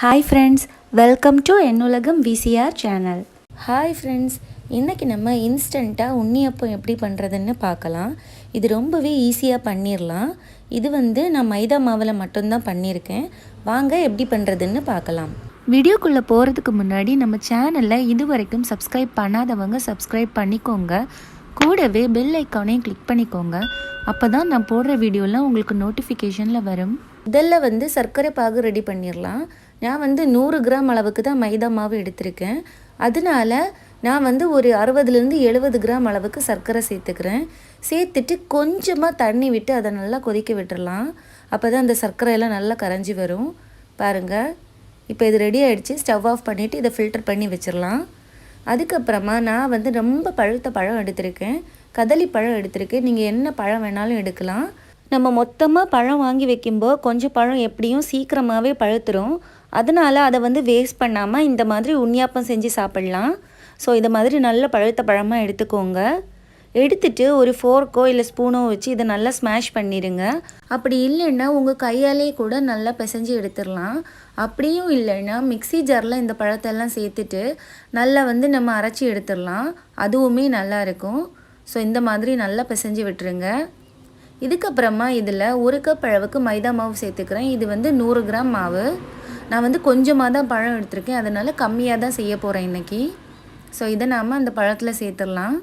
Hi friends, welcome to என்னுலகம் VCR channel. Hi friends, இன்றைக்கி நம்ம இன்ஸ்டண்ட்டாக உண்ணியப்பம் எப்படி பண்ணுறதுன்னு பார்க்கலாம். இது ரொம்பவே ஈஸியாக பண்ணிடலாம். இது நான் மைதா மாவில் மட்டும்தான் பண்ணியிருக்கேன். வாங்க எப்படி பண்ணுறதுன்னு பார்க்கலாம். வீடியோக்குள்ளே போகிறதுக்கு முன்னாடி நம்ம சேனலில் இது வரைக்கும் சப்ஸ்கிரைப் பண்ணாதவங்க சப்ஸ்கிரைப் பண்ணிக்கோங்க. கூடவே பெல் ஐக்கானையும் கிளிக் பண்ணிக்கோங்க. அப்போ தான் நான் போடுற வீடியோலாம் உங்களுக்கு நோட்டிஃபிகேஷனில் வரும். இதில் சர்க்கரை பாகு ரெடி பண்ணிடலாம். நான் 100 கிராம் அளவுக்கு தான் மைதா மாவு எடுத்திருக்கேன். அதனால நான் ஒரு 60லேருந்து 70 கிராம் அளவுக்கு சர்க்கரை சேர்த்துக்கிறேன். சேர்த்துட்டு கொஞ்சமாக தண்ணி விட்டு அதை நல்லா கொதிக்க விட்டுடலாம். அப்போ தான் அந்த சர்க்கரையெல்லாம் நல்லா கரைஞ்சி வரும். பாருங்கள், இப்போ இது ரெடி ஆகிடுச்சு. ஸ்டவ் ஆஃப் பண்ணிவிட்டு இதை ஃபில்டர் பண்ணி வச்சிடலாம். அதுக்கப்புறமா நான் ரொம்ப பழுத்த பழம் எடுத்திருக்கேன். கதளி பழம் எடுத்திருக்கேன். நீங்கள் என்ன பழம் வேணாலும் எடுக்கலாம். நம்ம மொத்தமாக பழம் வாங்கி வைக்கும்போது கொஞ்சம் பழம் எப்படியும் சீக்கிரமாகவே பழுத்துரும். அதனால் அதை வேஸ்ட் பண்ணாமல் இந்த மாதிரி உண்ணியாப்பம் செஞ்சு சாப்பிட்லாம். ஸோ இதை மாதிரி நல்ல பழுத்த பழமாக எடுத்துக்கோங்க. எடுத்துட்டு ஒரு ஃபோர்க்கோ இல்லை ஸ்பூனோ வச்சு இதை நல்லா ஸ்மாஷ் பண்ணிடுங்க. அப்படி இல்லைன்னா உங்கள் கையாலே கூட நல்லா பிசைஞ்சு எடுத்துடலாம். அப்படியும் இல்லைன்னா மிக்ஸி ஜாரில் இந்த பழத்தெல்லாம் சேர்த்துட்டு நல்லா நம்ம அரைச்சி எடுத்துடலாம். அதுவுமே நல்லா இருக்கும். ஸோ இந்த மாதிரி நல்லா பிசைஞ்சு விட்டுருங்க. இதுக்கப்புறமா இதில் 1 கப் அளவுக்கு மைதா மாவு சேர்த்துக்கிறேன். இது 100 கிராம் மாவு. நான் கொஞ்சமாக தான் பழம் எடுத்திருக்கேன். அதனால் கம்மியாக தான் செய்ய போகிறேன் இன்றைக்கி. ஸோ இதை நாம் அந்த பழத்தில் சேர்த்துடலாம்.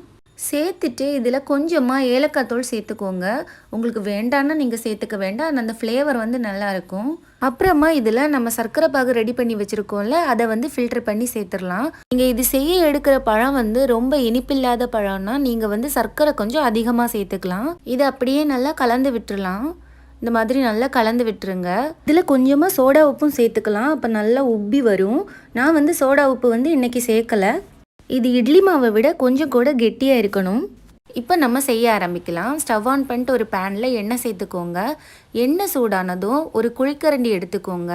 சேர்த்துட்டு இதில் கொஞ்சமாக ஏலக்காய் தூள் சேர்த்துக்கோங்க. உங்களுக்கு வேண்டான்னா நீங்கள் சேர்த்துக்க வேண்டாம். அந்த ஃப்ளேவர் நல்லாயிருக்கும். அப்புறமா இதில் நம்ம சர்க்கரை பாகு ரெடி பண்ணி வச்சுருக்கோம்ல, அதை ஃபில்டர் பண்ணி சேர்த்துடலாம். நீங்கள் இது செய்ய எடுக்கிற பழம் ரொம்ப இனிப்பில்லாத பழம்னா நீங்கள் சர்க்கரை கொஞ்சம் அதிகமாக சேர்த்துக்கலாம். இதை அப்படியே நல்லா கலந்து விட்டுடலாம். இந்த மாதிரி நல்லா கலந்து விட்டுருங்க. இதில் கொஞ்சமாக சோடா உப்பும் சேர்த்துக்கலாம். அப்போ நல்லா உப்பி வரும். நான் சோடா உப்பு இன்றைக்கி சேர்க்கலை. இது இட்லி மாவை விட கொஞ்சம் கூட கெட்டியாக இருக்கணும். இப்போ நம்ம செய்ய ஆரம்பிக்கலாம். ஸ்டவ் ஆன் பண்ணிட்டு ஒரு பேனில் எண்ணெய் சேர்த்துக்கோங்க. எண்ணெய் சூடானதும் ஒரு குழிக்கரண்டி எடுத்துக்கோங்க.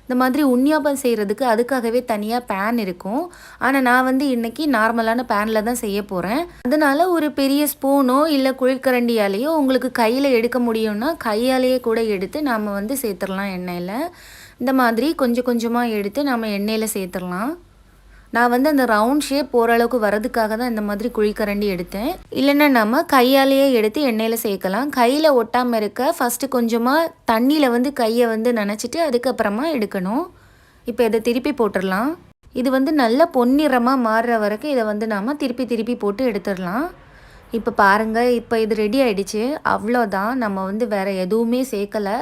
இந்த மாதிரி உண்ணியாப்பம் செய்கிறதுக்கு அதுக்காகவே தனியாக பேன் இருக்கும். ஆனால் நான் இன்றைக்கி நார்மலான பேனில் தான் செய்ய போகிறேன். அதனால் ஒரு பெரிய ஸ்பூனோ இல்லை குழிக்கரண்டியாலேயோ உங்களுக்கு கையில் எடுக்க முடியும்னா கையாலேயே கூட எடுத்து நாம் சேர்த்துடலாம் எண்ணெயில். இந்த மாதிரி கொஞ்சம் கொஞ்சமாக எடுத்து நாம் எண்ணெயில் சேர்த்துடலாம். நான் அந்த ரவுண்ட் ஷேப் ஓரளவுக்கு வரதுக்காக தான் இந்த மாதிரி குழிக்கரண்டி எடுத்தேன். இல்லைன்னா நம்ம கையாலேயே எடுத்து எண்ணெயில் சேர்க்கலாம். கையில் ஒட்டாமல் இருக்க ஃபஸ்ட்டு கொஞ்சமாக தண்ணியில் கையை நனைச்சிட்டு அதுக்கப்புறமா எடுக்கணும். இப்போ இதை திருப்பி போட்டுடலாம். இது நல்ல பொன்னிறமாக மாறுற வரைக்கும் இதை நாம் திருப்பி திருப்பி போட்டு எடுத்துடலாம். இப்போ பாருங்கள், இப்போ இது ரெடி ஆகிடுச்சு. அவ்வளோதான். நம்ம வேறு எதுவுமே சேர்க்கலை.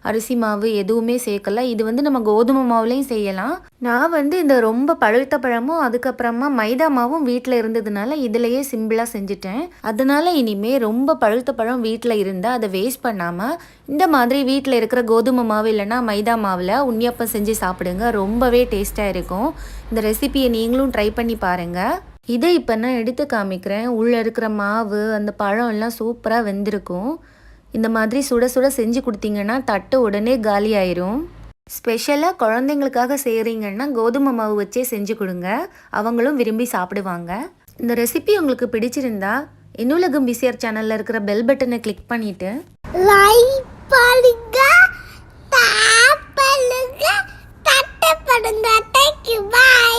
அரிசி மாவு எதுவுமே சேர்க்கலை. இது நம்ம கோதுமை மாவுலேயும் செய்யலாம். நான் இந்த ரொம்ப பழுத்த பழமும் அதுக்கப்புறமா மைதா மாவும் வீட்டில் இருந்ததுனால இதிலையே சிம்பிளாக செஞ்சுட்டேன். அதனால் இனிமேல் ரொம்ப பழுத்த பழம் வீட்டில் இருந்தால் அதை வேஸ்ட் பண்ணாமல் இந்த மாதிரி வீட்டில் இருக்கிற கோதுமை மாவு இல்லைன்னா மைதா மாவில் உண்ணியப்பம் செஞ்சு சாப்பிடுங்க. ரொம்பவே டேஸ்ட்டாக இருக்கும். இந்த ரெசிபியை நீங்களும் ட்ரை பண்ணி பாருங்கள். இதை இப்போ நான் எடுத்து காமிக்கிறேன். உள்ளே இருக்கிற மாவு அந்த பழம் எல்லாம் சூப்பராக வெந்திருக்கும். இந்த மாதிரி சுட சுட செஞ்சு கொடுத்தீங்கன்னா தட்டு உடனே காலி ஆயிரும். ஸ்பெஷலாக குழந்தைங்களுக்காக செய்கிறீங்கன்னா கோதுமை மாவு வச்சே செஞ்சு கொடுங்க. அவங்களும் விரும்பி சாப்பிடுவாங்க. இந்த ரெசிபி உங்களுக்கு பிடிச்சிருந்தா என்னுலகம் விசிஆர் சேனலில் இருக்கிற பெல் பட்டனை கிளிக் பண்ணிவிட்டு லைக் பண்ணுங்க, டாப் பண்ணுங்க, தட்டை பண்ணுங்க. தேங்க்யூ, பாய்.